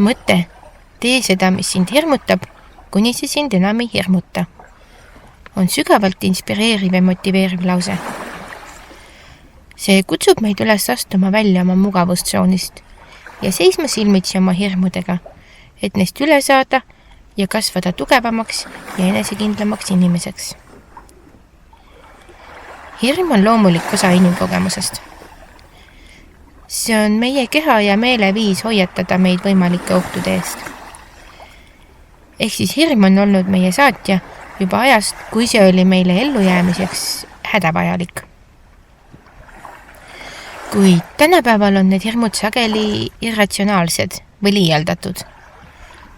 Mõte, tee seda, mis sind hirmutab, kuni see sind enam ei hirmuta. On sügavalt inspireeriv ja motiveeriv lause. See kutsub meid üles astuma välja oma mugavustsoonist ja seisma silmitsi oma hirmudega, et neist üle saada ja kasvada tugevamaks ja enesekindlamaks inimeseks. Hirm on loomulik osa inimkogemusest. See on meie keha ja meele viis hoiatada meid võimalike ohtude eest. Ehk siis hirm on olnud meie saatja juba ajast, kui see oli meile ellujäämiseks hädavajalik. Kuid tänapäeval on need hirmud sageli irratsionaalsed või liialdatud,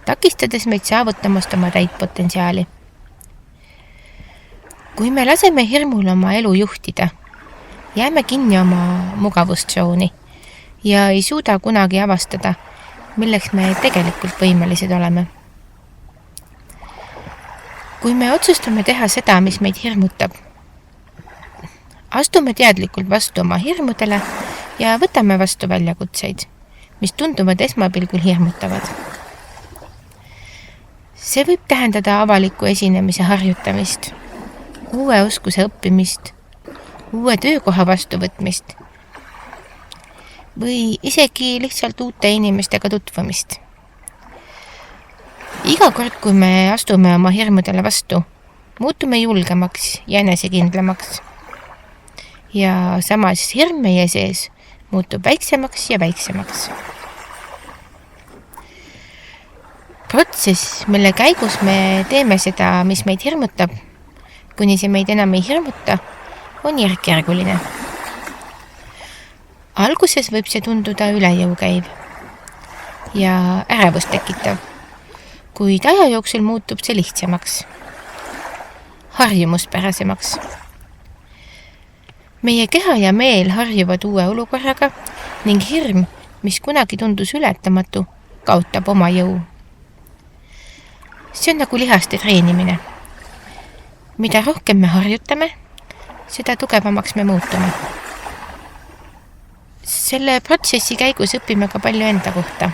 takistades meid saavutamast oma täit potentsiaali. Kui me laseme hirmul oma elu juhtida, jääme kinni oma mugavustsooni ja ei suuda kunagi avastada, milleks me tegelikult võimelised oleme. Kui me otsustame teha seda, mis meid hirmutab, astume teadlikult vastu oma hirmudele ja võtame vastu väljakutseid, mis tunduvad esmapilgul hirmutavad. See võib tähendada avaliku esinemise harjutamist, uue oskuse õppimist, uue töökoha vastuvõtmist või isegi lihtsalt uute inimestega tutvumist. Iga kord, kui me astume oma hirmudele vastu, muutume julgemaks ja enesekindlamaks. Ja samas hirm meie sees muutub väiksemaks ja väiksemaks. Protsess, mille käigus me teeme seda, mis meid hirmutab, kuni see meid enam ei hirmuta, on järk-järguline. Alguses võib see tunduda üle jõu käiv ja ärevust tekitav, kuid aja jooksul muutub see lihtsamaks, harjumuspärasemaks. Meie keha ja meel harjuvad uue olukorraga ning hirm, mis kunagi tundus ületamatu, kaotab oma jõu. See on nagu lihaste treenimine. Mida rohkem me harjutame, seda tugevamaks me muutume. Selle protsessi käigus õpime ka palju enda kohta.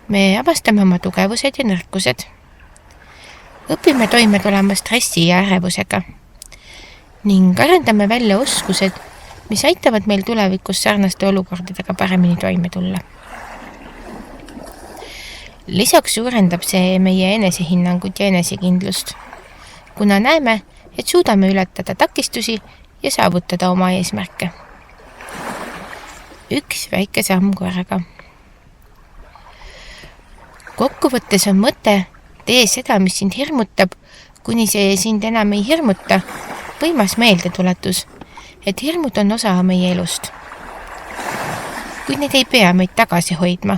Me avastame oma tugevused ja nõrkused. Õpime toime tulema stressi ja ärevusega ning arendame välja oskused, mis aitavad meil tulevikus sarnaste olukordadega paremini toime tulla. Lisaks suurendab see meie enesehinnangut ja enesekindlust, kuna näeme, et suudame ületada takistusi ja saavutada oma eesmärke. Üks väike samm korraga. Kokkuvõttes on mõte, tee seda, mis sind hirmutab, kuni see sind enam ei hirmuta, võimas meeldetuletus, et hirmud on osa meie elust. Kuid need ei pea meid tagasi hoidma.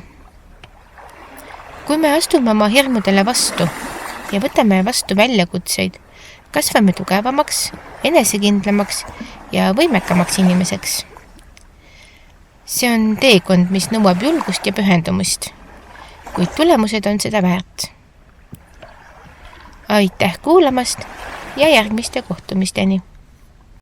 Kui me astume oma hirmudele vastu ja võtame vastu väljakutseid, kasvame tugevamaks, enesekindlamaks ja võimekamaks inimeseks. See on teekond, mis nõuab julgust ja pühendumist, kuid tulemused on seda väärt. Aitäh kuulamast ja järgmiste kohtumisteni!